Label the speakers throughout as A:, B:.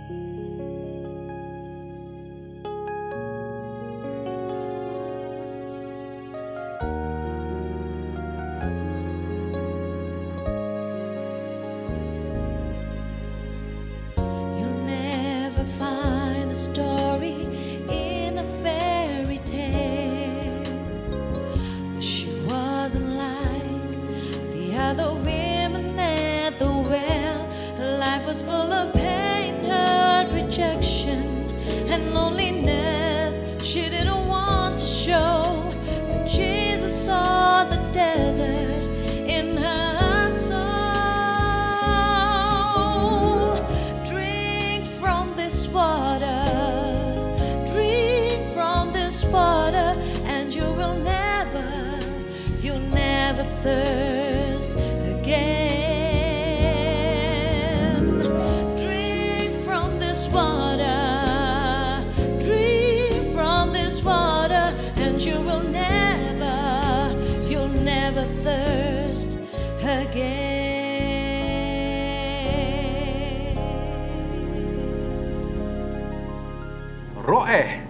A: You'll never find a story in a fairy tale. But she wasn't like the other women at the well. Her life was full of pain, hurt, rejection, and loneliness. She didn't want to show, but Jesus saw the desert in her soul. Drink from this water, drink from this water, and you'll never thirst again. Drink from this water, drink from this water, and you'll never thirst again.
B: Roeh,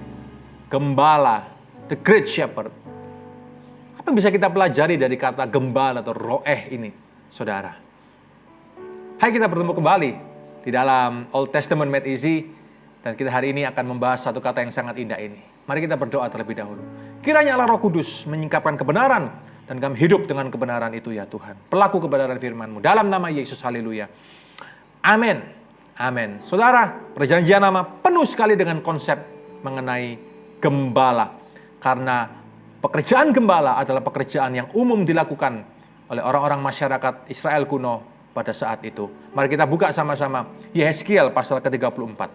B: gembala, the great shepherd. Apa yang bisa kita pelajari dari kata gembala atau roeh ini, saudara? Hai, kita bertemu kembali di dalam Old Testament Made Easy, dan kita hari ini akan membahas satu kata yang sangat indah ini. Mari kita berdoa terlebih dahulu. Kiranya Allah Roh Kudus menyingkapkan kebenaran, dan kami hidup dengan kebenaran itu ya Tuhan. Pelaku kebenaran firman-Mu. Dalam nama Yesus, haleluya. Amin. Amin. Saudara, perjanjian lama penuh sekali dengan konsep mengenai gembala. Karena pekerjaan gembala adalah pekerjaan yang umum dilakukan oleh orang-orang masyarakat Israel kuno pada saat itu. Mari kita buka sama-sama Yehezkiel pasal ke-34.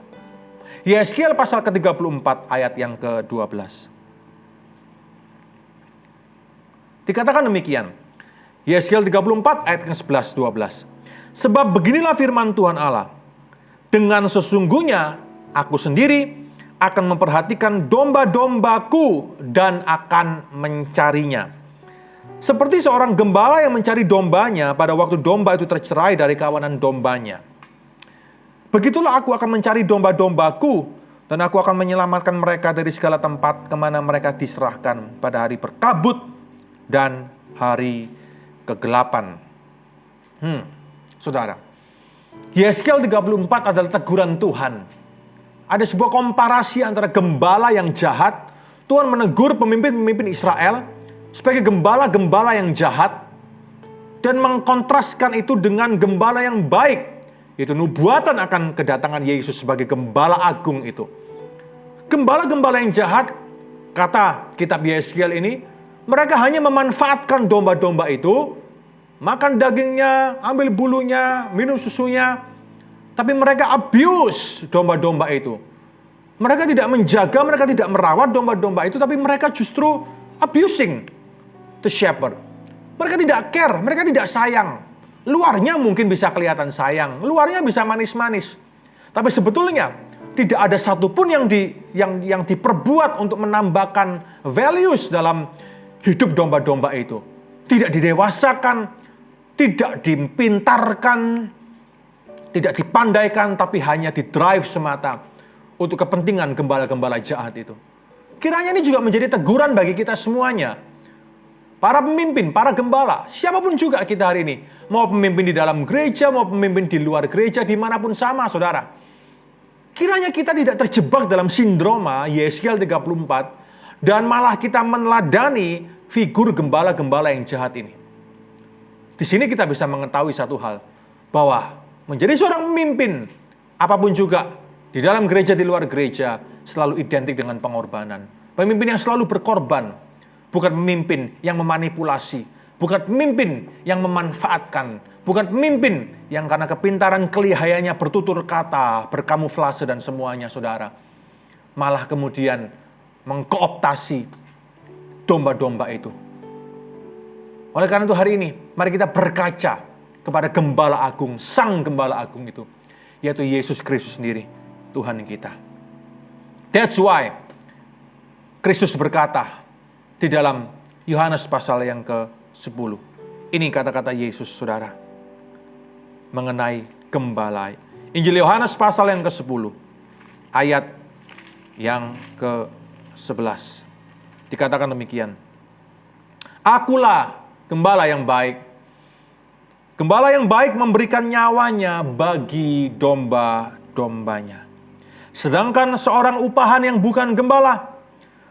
B: Yehezkiel pasal ke-34 ayat yang ke-12. Dikatakan demikian. Yehezkiel 34 ayat ke-11, 12. Sebab beginilah firman Tuhan Allah. Dengan sesungguhnya aku sendiri akan memperhatikan domba-dombaku dan akan mencarinya. Seperti seorang gembala yang mencari dombanya pada waktu domba itu tercerai dari kawanan dombanya. Begitulah aku akan mencari domba-dombaku, dan aku akan menyelamatkan mereka dari segala tempat kemana mereka diserahkan pada hari berkabut dan hari kegelapan. Saudara, Yehezkiel 34 adalah teguran Tuhan. Ada sebuah komparasi antara gembala yang jahat. Tuhan menegur pemimpin-pemimpin Israel sebagai gembala-gembala yang jahat, dan mengkontraskan itu dengan gembala yang baik. Itu nubuatan akan kedatangan Yesus sebagai gembala agung itu. Gembala-gembala yang jahat, kata kitab Yehezkiel ini, mereka hanya memanfaatkan domba-domba itu, makan dagingnya, ambil bulunya, minum susunya, tapi mereka abuse domba-domba itu. Mereka tidak menjaga, mereka tidak merawat domba-domba itu, tapi mereka justru abusing the shepherd. Mereka tidak care, mereka tidak sayang. Luarnya mungkin bisa kelihatan sayang, luarnya bisa manis-manis, tapi sebetulnya tidak ada satupun yang diperbuat untuk menambahkan values dalam hidup domba-domba itu. Tidak didewasakan, tidak dipintarkan, tidak dipandaikan, tapi hanya didrive semata untuk kepentingan gembala-gembala jahat itu. Kiranya ini juga menjadi teguran bagi kita semuanya. Para pemimpin, para gembala, siapapun juga kita hari ini. Mau pemimpin di dalam gereja, mau pemimpin di luar gereja, dimanapun sama, saudara. Kiranya kita tidak terjebak dalam sindroma Yehezkiel 34, dan malah kita meneladani figur gembala-gembala yang jahat ini. Di sini kita bisa mengetahui satu hal, bahwa menjadi seorang pemimpin, apapun juga, di dalam gereja, di luar gereja, selalu identik dengan pengorbanan. Pemimpin yang selalu berkorban, bukan pemimpin yang memanipulasi, bukan pemimpin yang memanfaatkan, bukan pemimpin yang karena kepintaran kelihayannya bertutur kata, berkamuflase dan semuanya, saudara. Malah kemudian mengkooptasi domba-domba itu. Oleh karena itu hari ini, mari kita berkaca kepada gembala agung, sang gembala agung itu, yaitu Yesus Kristus sendiri, Tuhan kita. That's why Kristus berkata di dalam Yohanes pasal yang ke-10. Ini kata-kata Yesus, saudara, mengenai gembala. Injil Yohanes pasal yang ke-10, ayat yang ke-11. Dikatakan demikian. Akulah gembala yang baik. Gembala yang baik memberikan nyawanya bagi domba-dombanya. Sedangkan seorang upahan yang bukan gembala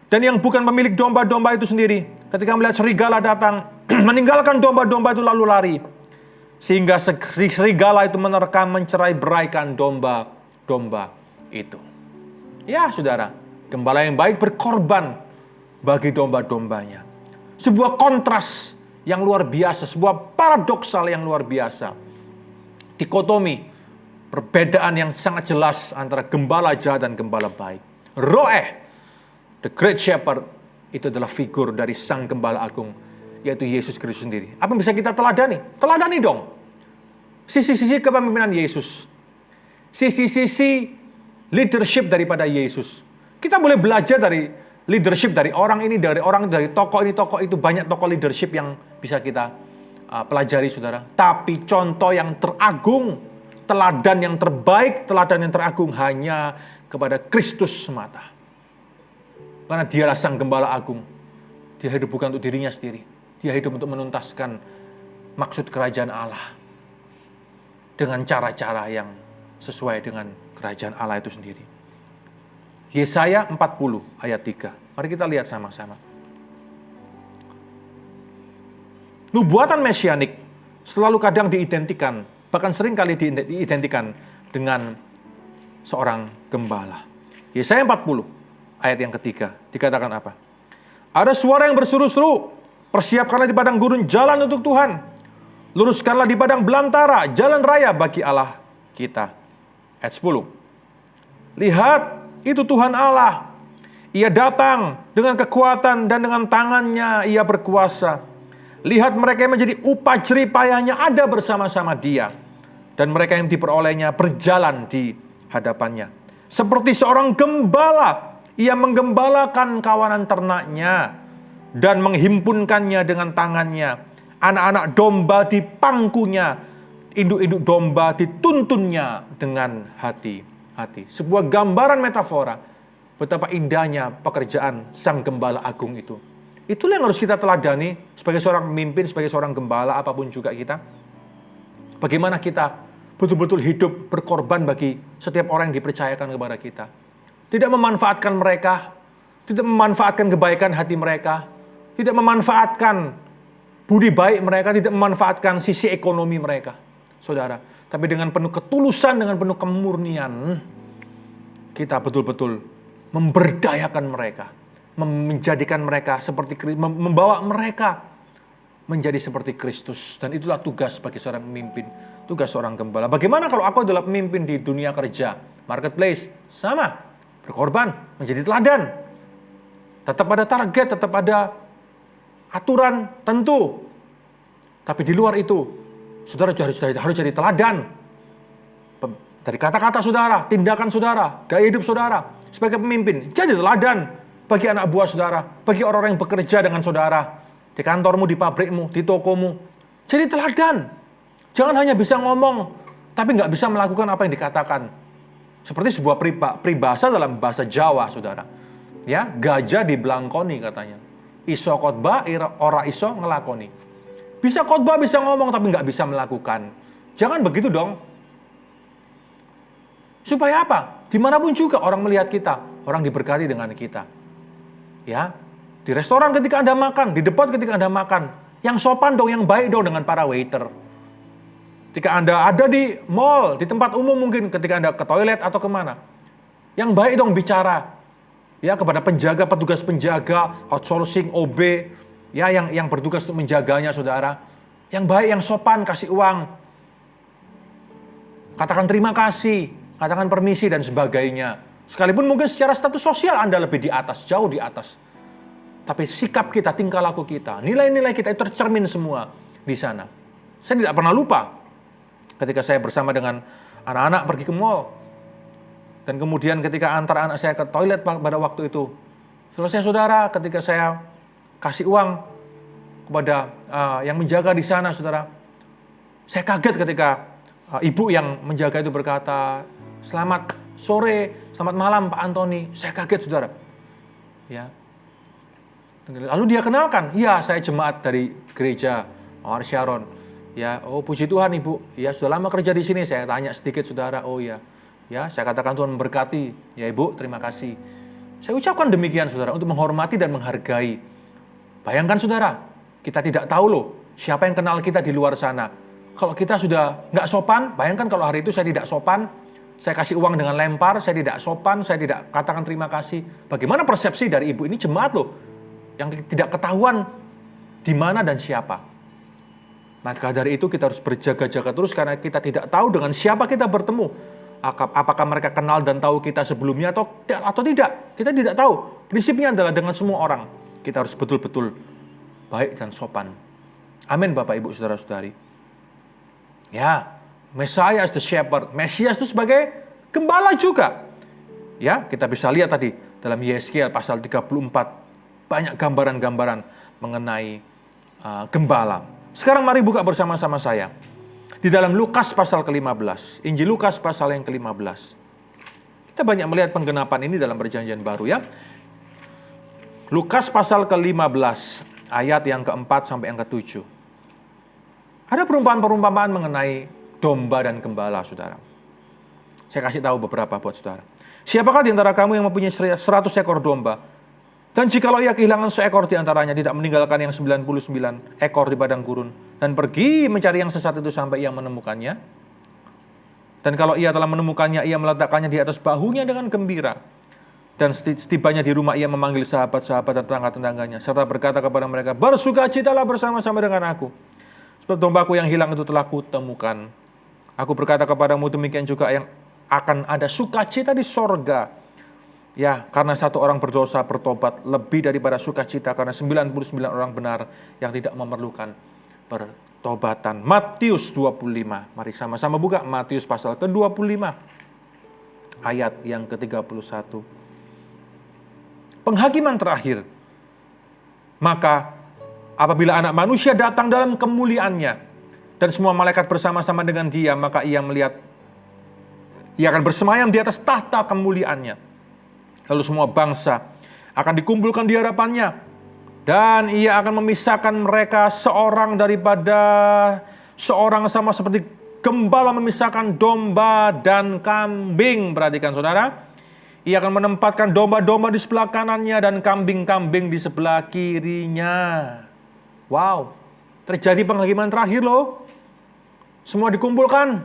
B: dan yang bukan pemilik domba-domba itu sendiri, ketika melihat serigala datang, meninggalkan domba-domba itu lalu lari. Sehingga serigala itu menerkam, mencerai-beraikan domba-domba itu. Ya saudara, gembala yang baik berkorban bagi domba-dombanya. Sebuah kontras yang luar biasa, sebuah paradoksal yang luar biasa. Dikotomi, perbedaan yang sangat jelas antara gembala jahat dan gembala baik. Roeh, the great shepherd, itu adalah figur dari sang gembala agung, yaitu Yesus Kristus sendiri. Apa yang bisa kita teladani? Teladani dong. Sisi-sisi kepemimpinan Yesus. Sisi-sisi leadership daripada Yesus. Kita boleh belajar dari leadership dari orang ini, dari tokoh ini, tokoh itu. Banyak tokoh leadership yang bisa kita pelajari, saudara. Tapi contoh yang teragung, teladan yang terbaik, teladan yang teragung hanya kepada Kristus semata. Karena dialah sang gembala agung. Dia hidup bukan untuk dirinya sendiri. Dia hidup untuk menuntaskan maksud kerajaan Allah. Dengan cara-cara yang sesuai dengan kerajaan Allah itu sendiri. Yesaya 40 ayat 3. Mari kita lihat sama-sama. Nubuatan mesianik selalu kadang diidentikan, bahkan sering kali diidentikan dengan seorang gembala. Yesaya 40 ayat yang ketiga dikatakan apa? Ada suara yang berseru-seru, persiapkanlah di padang gurun jalan untuk Tuhan. Luruskanlah di padang belantara jalan raya bagi Allah kita. Ayat 10. Lihat, itu Tuhan Allah. Ia datang dengan kekuatan dan dengan tangannya ia berkuasa. Lihat, mereka yang menjadi upah jerih payahnya ada bersama-sama dia. Dan mereka yang diperolehnya berjalan di hadapannya. Seperti seorang gembala, ia menggembalakan kawanan ternaknya dan menghimpunkannya dengan tangannya. Anak-anak domba di pangkunya, induk-induk domba dituntunnya dengan hati-hati. Sebuah gambaran metafora betapa indahnya pekerjaan sang gembala agung itu. Itulah yang harus kita teladani sebagai seorang pemimpin, sebagai seorang gembala, apapun juga kita. Bagaimana kita betul-betul hidup berkorban bagi setiap orang yang dipercayakan kepada kita. Tidak memanfaatkan mereka, tidak memanfaatkan kebaikan hati mereka, tidak memanfaatkan budi baik mereka, tidak memanfaatkan sisi ekonomi mereka, saudara. Tapi dengan penuh ketulusan, dengan penuh kemurnian, kita betul-betul memberdayakan mereka, menjadikan mereka seperti, membawa mereka menjadi seperti Kristus. Dan itulah tugas bagi seorang pemimpin, tugas seorang gembala. Bagaimana kalau aku adalah pemimpin di dunia kerja, marketplace? Sama, berkorban, menjadi teladan. Tetap ada target, tetap ada aturan tentu. Tapi di luar itu, saudara harus jadi teladan. Dari kata-kata saudara, tindakan saudara, gaya hidup saudara. Sebagai pemimpin, jadi teladan bagi anak buah saudara, bagi orang-orang yang bekerja dengan saudara. Di kantormu, di pabrikmu, di tokomu. Jadi teladan. Jangan hanya bisa ngomong, tapi nggak bisa melakukan apa yang dikatakan. Seperti sebuah peribahasa dalam bahasa Jawa, saudara. Ya, gajah dibelangkoni katanya. Iso khotbah, ora iso ngelakoni. Bisa khotbah, bisa ngomong, tapi nggak bisa melakukan. Jangan begitu dong. Supaya apa? Dimanapun juga orang melihat kita, orang diberkati dengan kita. Ya, di restoran ketika Anda makan, di depot ketika Anda makan, yang sopan dong, yang baik dong dengan para waiter. Ketika Anda ada di mall, di tempat umum mungkin, ketika Anda ke toilet atau kemana, yang baik dong bicara. Ya, kepada penjaga, petugas penjaga, outsourcing, OB, ya, yang bertugas untuk menjaganya, saudara. Yang baik, yang sopan, kasih uang. Katakan terima kasih, katakan permisi, dan sebagainya. Sekalipun mungkin secara status sosial Anda lebih di atas, jauh di atas. Tapi sikap kita, tingkah laku kita, nilai-nilai kita itu tercermin semua di sana. Saya tidak pernah lupa ketika saya bersama dengan anak-anak pergi ke mall. Dan kemudian ketika antar anak saya ke toilet pada waktu itu, selesai saudara, ketika saya kasih uang kepada yang menjaga di sana, saudara, saya kaget ketika ibu yang menjaga itu berkata, "Selamat sore, selamat malam Pak Antoni." Saya kaget saudara. Ya. Lalu dia kenalkan, "Iya, saya jemaat dari gereja Mawar Sharon." Ya, "Oh puji Tuhan Ibu. Ya, sudah lama kerja di sini." Saya tanya sedikit saudara. "Oh ya." Ya, saya katakan Tuhan memberkati. "Ya Ibu, terima kasih." Saya ucapkan demikian saudara untuk menghormati dan menghargai. Bayangkan saudara, kita tidak tahu loh siapa yang kenal kita di luar sana. Kalau kita sudah nggak sopan, bayangkan kalau hari itu saya tidak sopan, saya kasih uang dengan lempar, saya tidak sopan, saya tidak katakan terima kasih. Bagaimana persepsi dari ibu ini jemaat loh, yang tidak ketahuan di mana dan siapa. Maka dari itu kita harus berjaga-jaga terus karena kita tidak tahu dengan siapa kita bertemu. Apakah mereka kenal dan tahu kita sebelumnya atau tidak. Kita tidak tahu. Prinsipnya adalah dengan semua orang kita harus betul-betul baik dan sopan. Amin Bapak Ibu Saudara-saudari. Ya, Messiah is the shepherd. Mesias itu sebagai gembala juga. Ya, kita bisa lihat tadi dalam Yeskiel pasal 34 banyak gambaran-gambaran mengenai gembala. Sekarang mari buka bersama-sama saya di dalam Lukas pasal ke-15. Injil Lukas pasal yang ke-15. Kita banyak melihat penggenapan ini dalam Perjanjian Baru ya. Lukas pasal ke-15 ayat yang ke-4 sampai yang ke-7. Ada perumpamaan-perumpamaan mengenai domba dan gembala, saudara. Saya kasih tahu beberapa buat saudara. Siapakah di antara kamu yang mempunyai 100 ekor domba? Dan jikalau ia kehilangan seekor di antaranya, tidak meninggalkan yang 99 ekor di padang gurun, dan pergi mencari yang sesat itu sampai ia menemukannya. Dan kalau ia telah menemukannya, ia meletakkannya di atas bahunya dengan gembira. Dan setibanya di rumah, ia memanggil sahabat-sahabat dan tetangga-tetangganya, serta berkata kepada mereka, "Bersukacitalah bersama-sama dengan aku, sebab dombaku yang hilang itu telah kutemukan. Aku berkata kepadamu, demikian juga yang akan ada sukacita di sorga. Ya, karena satu orang berdosa bertobat lebih daripada sukacita karena 99 orang benar yang tidak memerlukan pertobatan." Matius 25. Mari sama-sama buka Matius pasal ke-25 ayat yang ke-31. Penghakiman terakhir. Maka apabila Anak Manusia datang dalam kemuliaannya dan semua malaikat bersama-sama dengan dia, maka ia akan bersemayam di atas tahta kemuliaannya. Lalu semua bangsa akan dikumpulkan di hadapannya. Dan ia akan memisahkan mereka seorang daripada seorang, sama seperti gembala memisahkan domba dan kambing. Perhatikan saudara. Ia akan menempatkan domba-domba di sebelah kanannya dan kambing-kambing di sebelah kirinya. Wow. Terjadi penghakiman terakhir loh. Semua dikumpulkan.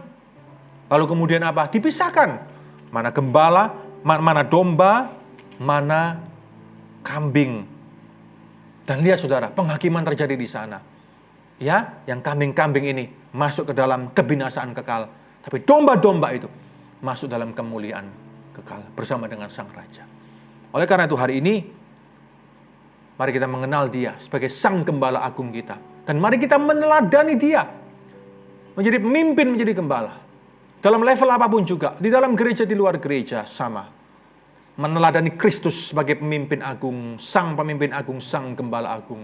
B: Lalu kemudian apa? Dipisahkan. Mana gembala, mana domba, mana kambing. Dan lihat saudara, penghakiman terjadi di sana. Ya, yang kambing-kambing ini masuk ke dalam kebinasaan kekal. Tapi domba-domba itu masuk dalam kemuliaan kekal bersama dengan Sang Raja. Oleh karena itu hari ini, mari kita mengenal Dia sebagai Sang Gembala Agung kita. Dan mari kita meneladani Dia. Menjadi pemimpin, menjadi gembala. Dalam level apapun juga, di dalam gereja, di luar gereja, sama. Meneladani Kristus sebagai pemimpin agung, Sang Pemimpin Agung, Sang Gembala Agung.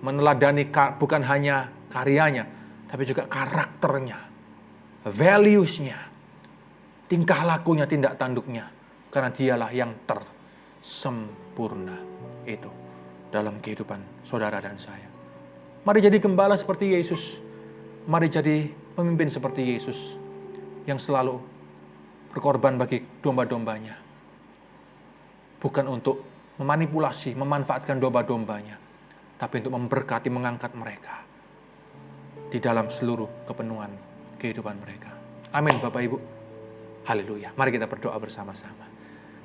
B: Meneladani bukan hanya karyanya, tapi juga karakternya, values-nya, tingkah lakunya, tindak tanduknya. Karena dialah yang tersempurna itu dalam kehidupan saudara dan saya. Mari jadi gembala seperti Yesus. Mari jadi pemimpin seperti Yesus yang selalu berkorban bagi domba-dombanya. Bukan untuk memanipulasi, memanfaatkan domba-dombanya, tapi untuk memberkati, mengangkat mereka di dalam seluruh kepenuhan kehidupan mereka. Amin Bapak Ibu. Haleluya. Mari kita berdoa bersama-sama.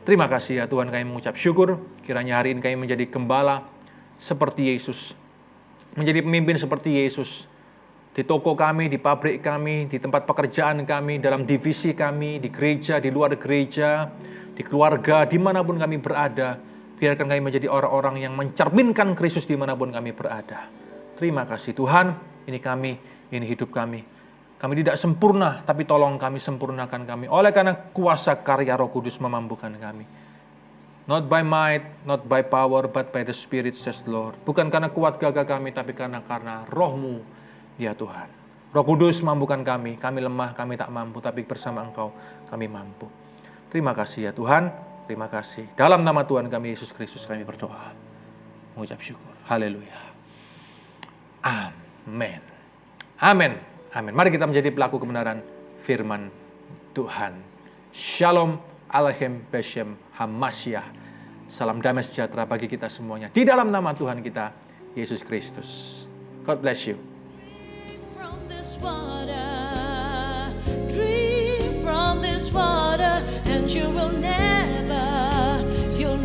B: Terima kasih ya Tuhan, kami mengucap syukur. Kiranya hari ini kami menjadi gembala seperti Yesus. Menjadi pemimpin seperti Yesus. Di toko kami, di pabrik kami, di tempat pekerjaan kami, dalam divisi kami, di gereja, di luar gereja, di keluarga, dimanapun kami berada. Biarkan kami menjadi orang-orang yang mencerminkan Kristus dimanapun kami berada. Terima kasih Tuhan, ini kami, ini hidup kami. Kami tidak sempurna, tapi tolong kami, sempurnakan kami. Oleh karena kuasa karya Roh Kudus memampukan kami. Not by might, not by power, but by the Spirit, says the Lord. Bukan karena kuat gagah kami, tapi karena Roh-Mu, ya Tuhan. Roh Kudus mampukan kami lemah, kami tak mampu, tapi bersama Engkau kami mampu. Terima kasih ya Tuhan, terima kasih. Dalam nama Tuhan kami Yesus Kristus kami berdoa. Mengucap syukur. Haleluya. Amin. Amin. Amin. Mari kita menjadi pelaku kebenaran firman Tuhan. Shalom Aleichem Beshem Hamasyah. Salam damai sejahtera bagi kita semuanya. Di dalam nama Tuhan kita, Yesus Kristus. God bless you.
A: From this water, drink from this water, and you'll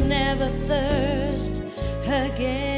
A: never thirst again.